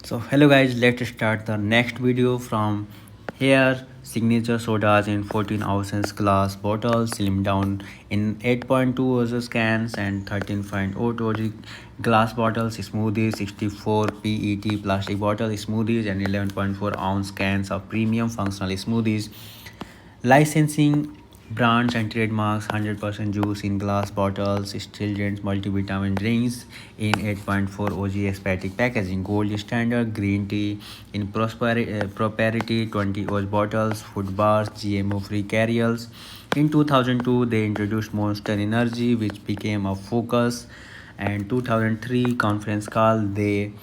So hello guys, let's start the next video from here. Signature sodas in 14 ounces glass bottles, slim down in 8.2 ounces cans and 13.0 ounce glass bottles, smoothies, 64 PET plastic bottles, smoothies and 11.4 ounce cans of premium functional smoothies. Licensing brands and trademarks 100% juice in glass bottles, stringent multivitamin drinks in 8.4 OG expatic packaging, gold standard green tea in proprietary 20 oz bottles, food bars, GMO free carriers. In 2002, they introduced Monster Energy, which became a focus. And 2003 conference call, they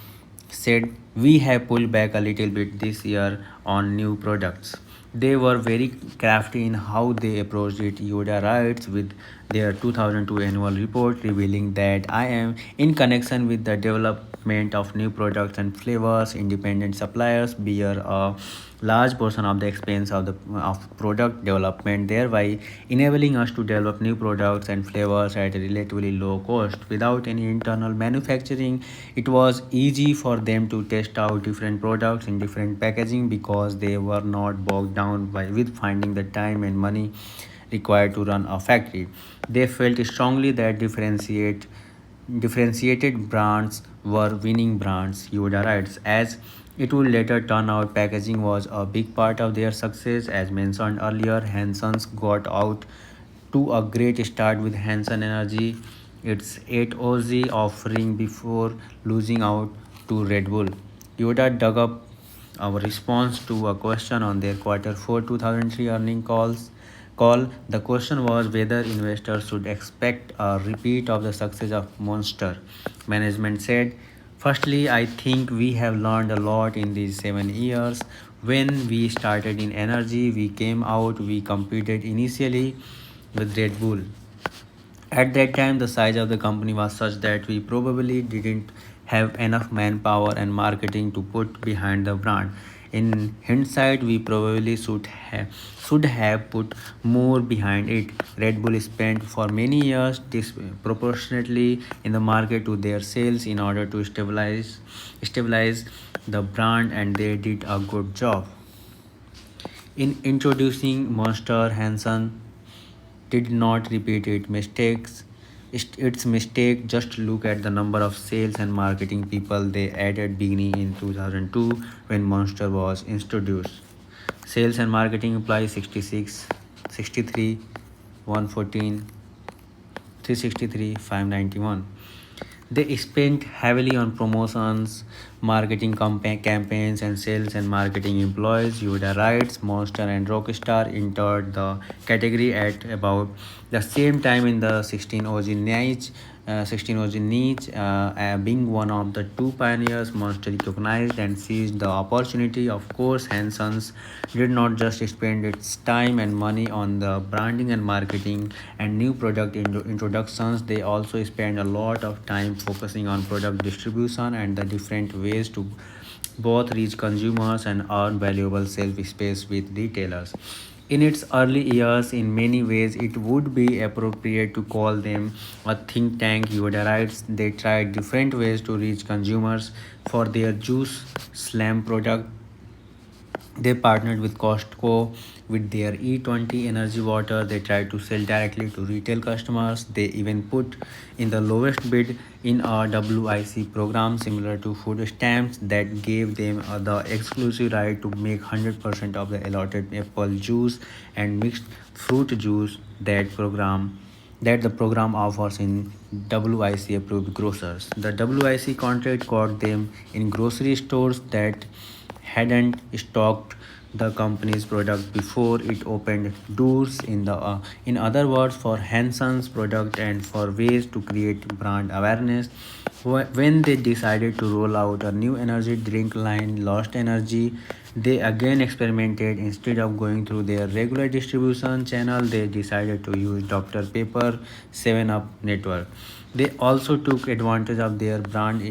said we have pulled back a little bit this year on new products. They were very crafty in how they approached it. Yoda writes with their 2002 annual report revealing that I am in connection with the development of new products and flavors. Independent suppliers bear a large portion of the expense of product development, thereby enabling us to develop new products and flavors at a relatively low cost. Without any internal manufacturing, it was easy for them to test out different products in different packaging because they were not bogged down with finding the time and money required to run a factory. They felt strongly that differentiated brands were winning brands. Yoda writes, as it would later turn out, packaging was a big part of their success. As mentioned earlier, Hanson's got out to a great start with Hanson Energy, its 8OZ offering before losing out to Red Bull. Yoda dug up our response to a question on their quarter 4 2003 earning call. The question was whether investors should expect a repeat of the success of Monster. Management said, firstly, I think we have learned a lot in these 7 years. When we started in energy, we came out, we competed initially with Red Bull. At that time, the size of the company was such that we probably didn't have enough manpower and marketing to put behind the brand. In hindsight, we probably should have put more behind it. Red Bull spent for many years disproportionately in the market to their sales in order to stabilize the brand, and they did a good job. In introducing Monster, Hanson did not repeat its mistake. Just look at the number of sales and marketing people they added beginning in 2002 when Monster was introduced. Sales and marketing employees 66, 63, 114, 363, 591. They spent heavily on promotions, marketing campaigns, and sales and marketing employees. Yoda writes, Monster and Rockstar entered the category at about the same time in the 16 OG niche, being one of the two pioneers. Monster recognized and seized the opportunity. Of course, Hanson's did not just spend its time and money on the branding and marketing and new product introductions. They also spend a lot of time focusing on product distribution and the different ways to both reach consumers and earn valuable shelf space with retailers. In its early years, in many ways, it would be appropriate to call them a think tank. Yoda writes, they tried different ways to reach consumers for their Juice Slam product. They partnered with Costco with their E20 energy water. They tried to sell directly to retail customers. They even put in the lowest bid in a WIC program similar to food stamps that gave them the exclusive right to make 100% of the allotted apple juice and mixed fruit juice that the program offers in WIC approved grocers. The WIC contract got them in grocery stores that hadn't stocked the company's product before it opened doors in other words for Hanson's product and for ways to create brand awareness. When they decided to roll out a new energy drink line, Lost Energy, they again experimented. Instead of going through their regular distribution channel, they decided to use Dr. Pepper 7 Up network. They also took advantage of their brand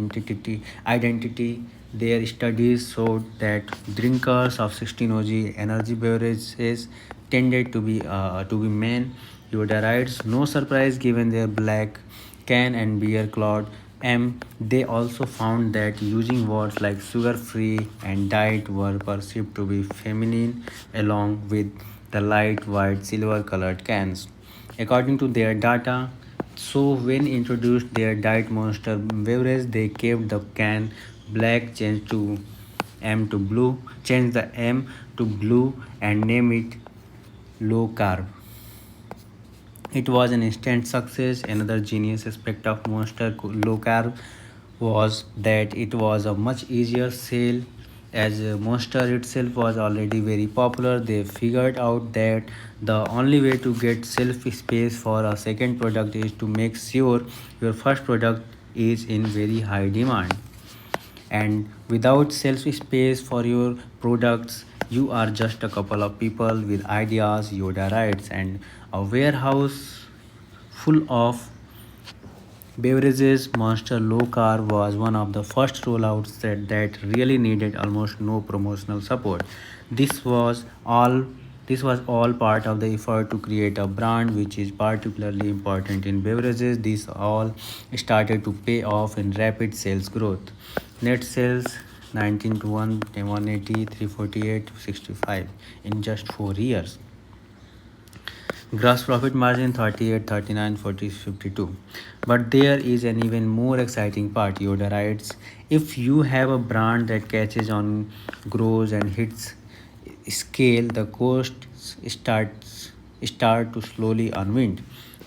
identity. Their studies showed that drinkers of 16 OG energy beverages tended to be men. Yoda writes, no surprise given their black can and beer cloud. They also found that using words like sugar free and diet were perceived to be feminine, along with the light white silver colored cans. According to their data, so when introduced their Diet Monster beverage, they kept the can black, changed the M to blue, and name it low carb. It was an instant success. Another genius aspect of Monster Low Carb was that it was a much easier sale. As Monster itself was already very popular, they figured out that the only way to get shelf space for a second product is to make sure your first product is in very high demand. And without shelf space for your products, you are just a couple of people with ideas, Yoda rides, and a warehouse full of beverages. Monster Low Carb was one of the first rollouts that really needed almost no promotional support. This was all this was all part of the effort to create a brand which is particularly important in beverages. This all started to pay off in rapid sales growth. Net sales 19 to 1, 180, 348 to 65 in just 4 years. Gross profit margin 38, 39, 40, 52. But there is an even more exciting part. Yoda writes, if you have a brand that catches on, grows and hits scale, the costs start to slowly unwind.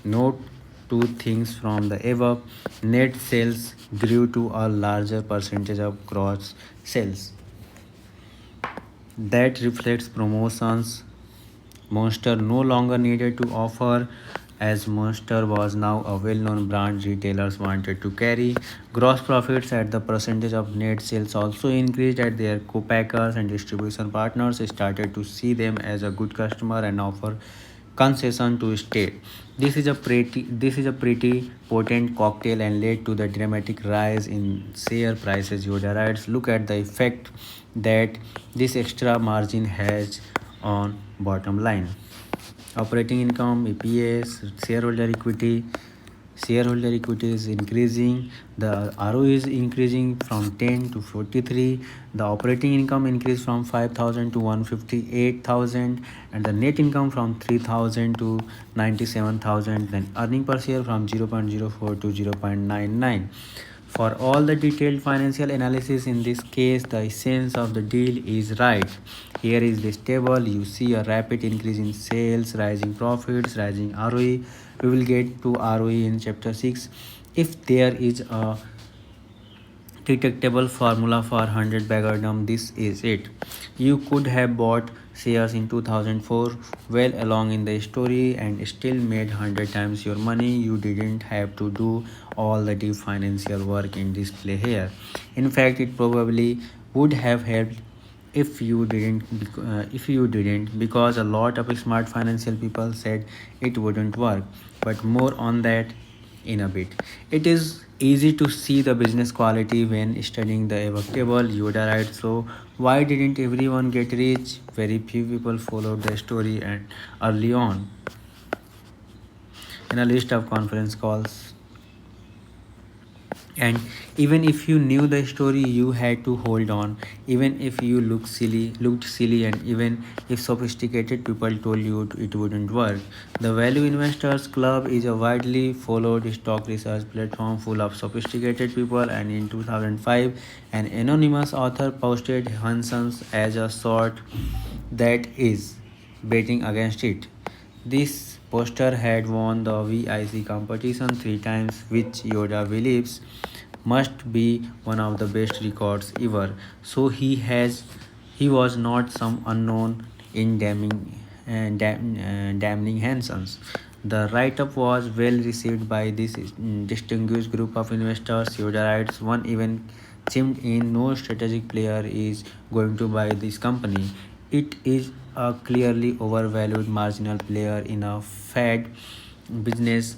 Note two things from the above. Net sales grew to a larger percentage of gross sales. That reflects promotions Monster no longer needed to offer, as Monster was now a well known brand retailers wanted to carry. Gross profits at the percentage of net sales also increased as their co-packers and distribution partners started to see them as a good customer and offer concession to stay. This is a pretty potent cocktail and led to the dramatic rise in share prices. Yoda writes, look at the effect that this extra margin has on bottom line. Operating income, EPS, shareholder equity is increasing. The ROE is increasing from 10 to 43. The operating income increased from 5,000 to 158,000, and the net income from 3,000 to 97,000. Then earning per share from 0.04 to 0.99. For all the detailed financial analysis in this case, the essence of the deal is right. Here is this table. You see a rapid increase in sales, rising profits, rising ROE. We will get to ROE in chapter 6. If there is a detectable formula for 100 bagardom, this is it. You could have bought shares in 2004 well along in the story and still made 100 times your money. You didn't have to do all the deep financial work in display here. In fact, it probably would have helped if you didn't, because a lot of smart financial people said it wouldn't work. But more on that in a bit. It is easy to see the business quality when studying the above table. Yoda writes, so why didn't everyone get rich? Very few people followed the story and early on in a list of conference calls. And even if you knew the story, you had to hold on. Even if you looked silly, and even if sophisticated people told you it wouldn't work. The Value Investors Club is a widely followed stock research platform full of sophisticated people. And in 2005, an anonymous author posted Hanson's as a sort that is betting against it. This poster had won the VIC competition 3 times, which Yoda believes must be one of the best records ever. So he was not some unknown in damning Hansons. The write-up was well received by this distinguished group of investors. Yoda writes, one even chimed in, no strategic player is going to buy this company. It is a clearly overvalued marginal player in a fad business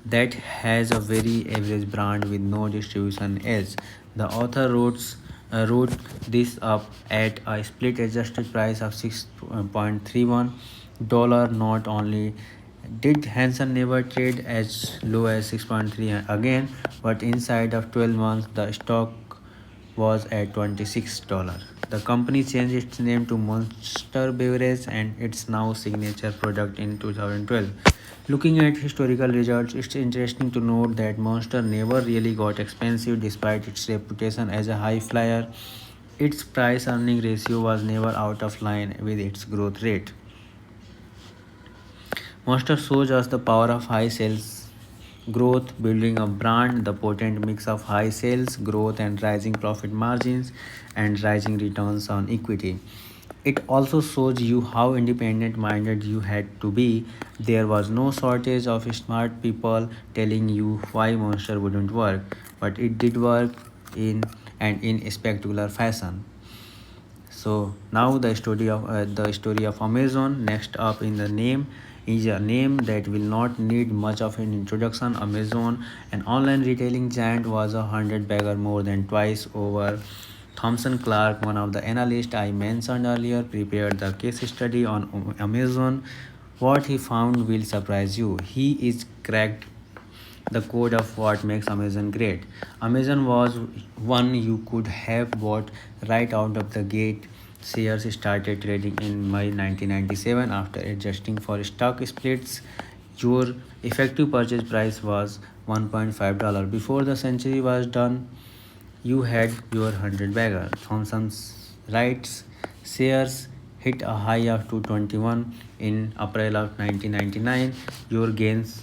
that has a very average brand with no distribution edge. The author wrote this up at a split adjusted price of $6.31. Not only Did Hansen never trade as low as 6.3 again, but inside of 12 months the stock was at $26. The company changed its name to Monster Beverage and its now signature product in 2012. Looking at historical results, it's interesting to note that Monster never really got expensive despite its reputation as a high flyer. Its price earning ratio was never out of line with its growth rate. Monster shows us the power of high sales growth, building a brand, the potent mix of high sales growth and rising profit margins and rising returns on equity. It also shows you how independent minded you had to be. There was no shortage of smart people telling you why Monster wouldn't work, but it did work in in spectacular fashion. So now the story of Amazon. Next up in the name is a name that will not need much of an introduction. Amazon, an online retailing giant, was a hundred bagger more than twice over. Thomson Clark, one of the analysts I mentioned earlier, prepared the case study on Amazon. What he found will surprise you. He is cracked the code of what makes Amazon great. Amazon was one you could have bought right out of the gate. Shares started trading in May 1997 after adjusting for stock splits. Your effective purchase price was $1.5. Before the century was done, you had your 100 bagger. Thomson's writes shares hit a high of 221 in April of 1999. Your gains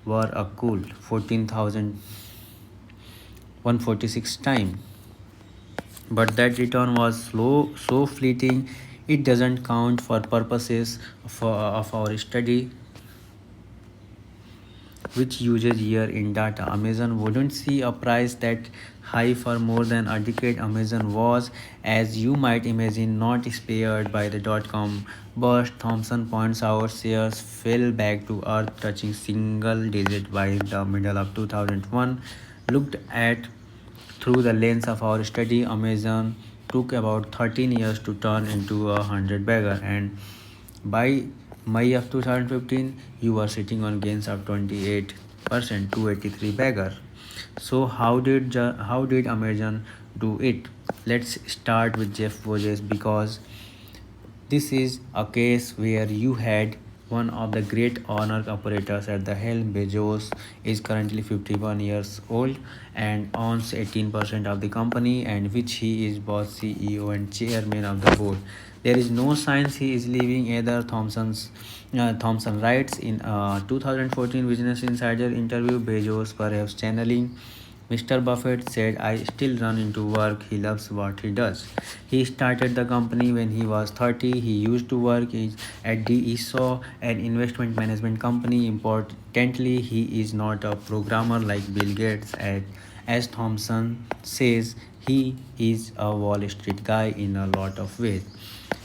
were a cool 14,146 times. But that return was slow, so fleeting, it doesn't count for purposes of our study, which uses year in data. Amazon wouldn't see a price that high for more than a decade. Amazon was, as you might imagine, not spared by the dot-com burst. Thompson points out shares fell back to earth, touching single digit by the middle of 2001. Looked at through the lens of our study, Amazon took about 13 years to turn into a hundred bagger, and by May of 2015, you were sitting on gains of 28%, 283 bagger. So how did Amazon do it? Let's start with Jeff Bezos because this is a case where you had one of the great owner operators at the helm. Bezos is currently 51 years old and owns 18% of the company, and which he is both CEO and chairman of the board. There is no signs he is leaving either. Thompson writes in a 2014 Business Insider interview, Bezos perhaps channeling Mr. Buffett said, I still run into work. He loves what he does. He started the company when he was 30. He used to work at DESO, an investment management company. Importantly, he is not a programmer like Bill Gates. As Thompson says, he is a Wall Street guy in a lot of ways.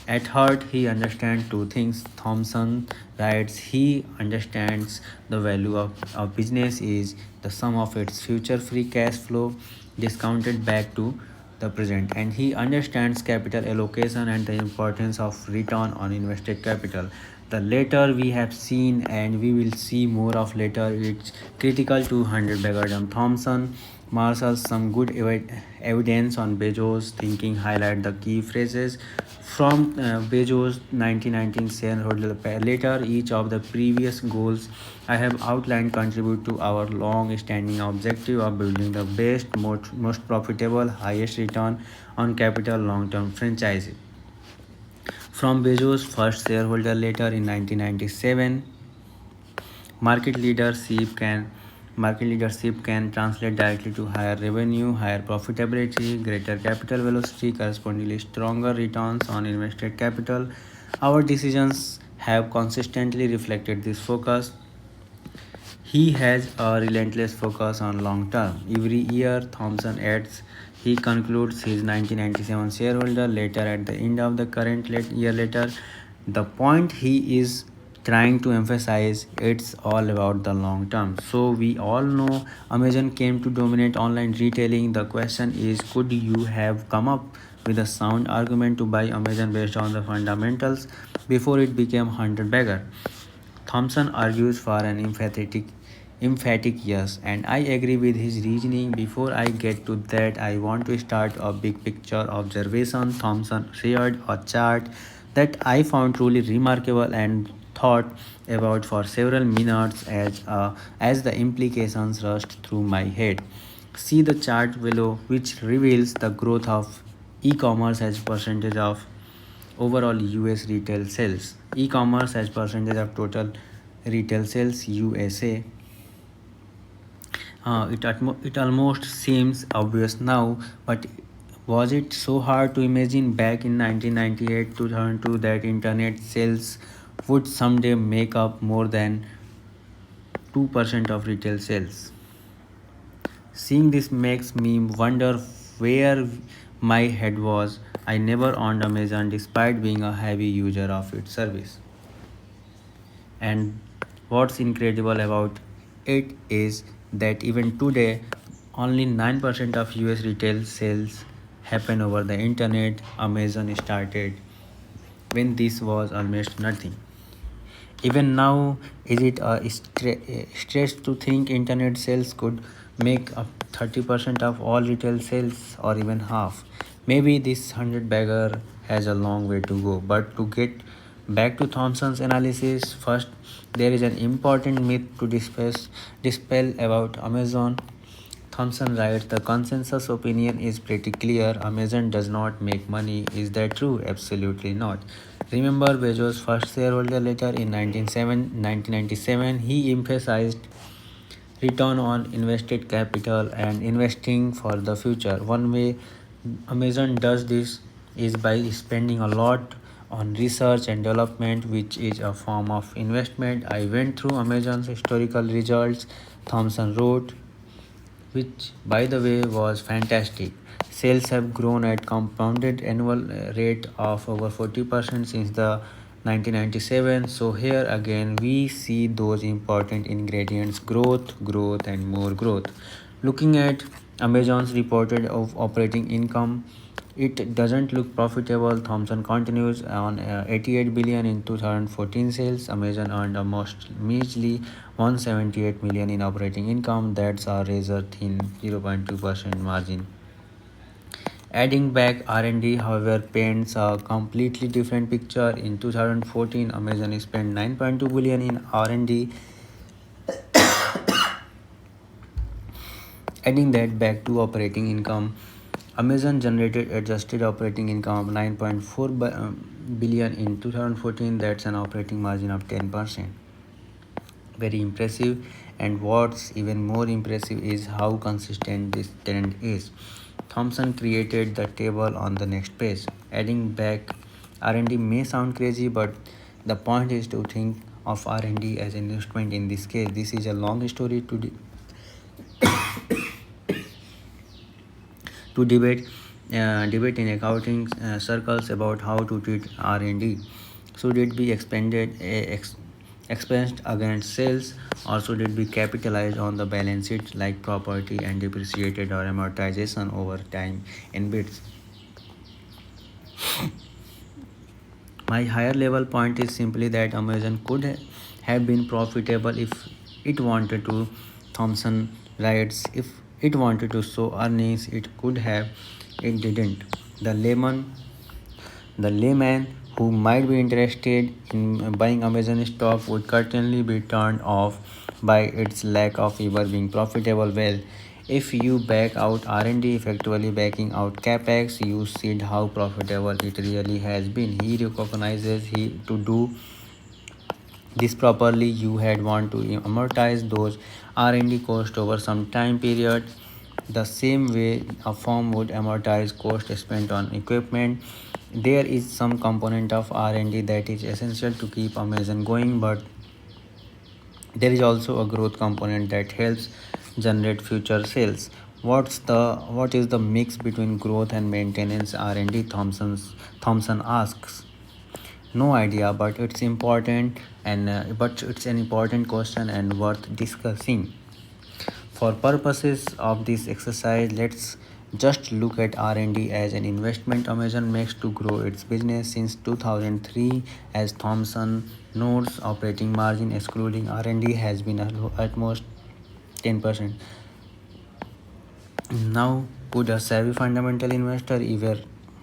At heart, he understands two things. Thompson writes he understands the value of a business is the sum of its future free cash flow discounted back to the present, and he understands capital allocation and the importance of return on invested capital. The later we have seen and we will see more of later, it's critical to 100 Begardam. Thompson marshals some good evidence on Bezos' thinking, highlight the key phrases from Bezos' 1919 shareholder letter. Each of the previous goals I have outlined contribute to our long-standing objective of building the best, most profitable, highest return on capital long-term franchise. From Bezos' first shareholder letter in 1997, market leadership can market leadership can translate directly to higher revenue, higher profitability, greater capital velocity, correspondingly stronger returns on invested capital. Our decisions have consistently reflected this focus. He has a relentless focus on long term. Every year, Thompson adds, he concludes his 1997 shareholder letter at the end of the current year letter. The point he is trying to emphasize, it's all about the long term. So we all know Amazon came to dominate online retailing. The question is, could you have come up with a sound argument to buy Amazon based on the fundamentals before it became hunter beggar? Thompson argues for an emphatic yes, and I agree with his reasoning. Before I get to that, I want to start a big picture observation. Thompson shared a chart that I found truly remarkable and thought about for several minutes as the implications rushed through my head. See the chart below, which reveals the growth of e-commerce as percentage of overall US retail sales. E-commerce as percentage of total retail sales USA. It almost seems obvious now, but was it so hard to imagine back in 1998 2002 that internet sales would someday make up more than 2% of retail sales? Seeing this makes me wonder where my head was. I never owned Amazon despite being a heavy user of its service. And what's incredible about it is that even today, only 9% of US retail sales happen over the internet. Amazon started when this was almost nothing. Even now, is it a stretch to think internet sales could make up 30% of all retail sales or even half? Maybe this 100 bagger has a long way to go. But to get back to Thompson's analysis, first there is an important myth to dispel about Amazon. Thompson writes, the consensus opinion is pretty clear. Amazon does not make money. Is that true? Absolutely not. Remember Bezos' first shareholder letter in 1997? He emphasized return on invested capital and investing for the future. One way Amazon does this is by spending a lot on research and development, which is a form of investment. I went through Amazon's historical results, Thompson wrote, which by the way was fantastic. Sales have grown at compounded annual rate of over 40% since the 1997. So here again we see those important ingredients: growth, and more growth. Looking at Amazon's reported of operating income, it doesn't look profitable. Thompson continues on 88 billion in 2014 sales. Amazon earned almost measly 178 million in operating income. That's a razor thin 0.2% margin. Adding back R&D, however, paints a completely different picture. In 2014, Amazon spent 9.2 billion in R&D. Adding that back to operating income, Amazon generated adjusted operating income of 9.4 billion in 2014. That's an operating margin of 10%. Very impressive. And what's even more impressive is how consistent this trend is. Thompson created the table on the next page. Adding back R&D may sound crazy, but the point is to think of R&D as investment in this case. This is a long story to debate in accounting circles about how to treat R&D. Should it be expensed against sales, or should it be capitalized on the balance sheet like property and depreciated or amortization over time in bits? My higher level point is simply that Amazon could have been profitable if it wanted to. Thompson writes, if it wanted to show earnings, it could have. It didn't. The layman who might be interested in buying Amazon stock would certainly be turned off by its lack of ever being profitable. Well, if you back out R&D, effectively backing out capex, you see how profitable it really has been. He recognizes to do this properly, you had want to amortize those R&D costs over some time period, the same way a firm would amortize cost spent on equipment. There is some component of R&D that is essential to keep Amazon going, but there is also a growth component that helps generate future sales. What is the mix between growth and maintenance R&D? Thompson asks. No idea, but it's important, and but it's an important question and worth discussing. For purposes of this exercise, let's Just look at R&D as an investment Amazon makes to grow its business since 2003. As Thomson notes, operating margin excluding R&D has been almost 10%. Now, could a savvy fundamental investor ever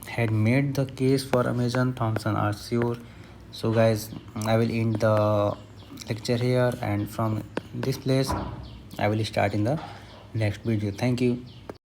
had made the case for Amazon? Thomson are sure. So, guys, I will end the lecture here, and from this place, I will start in the next video. Thank you.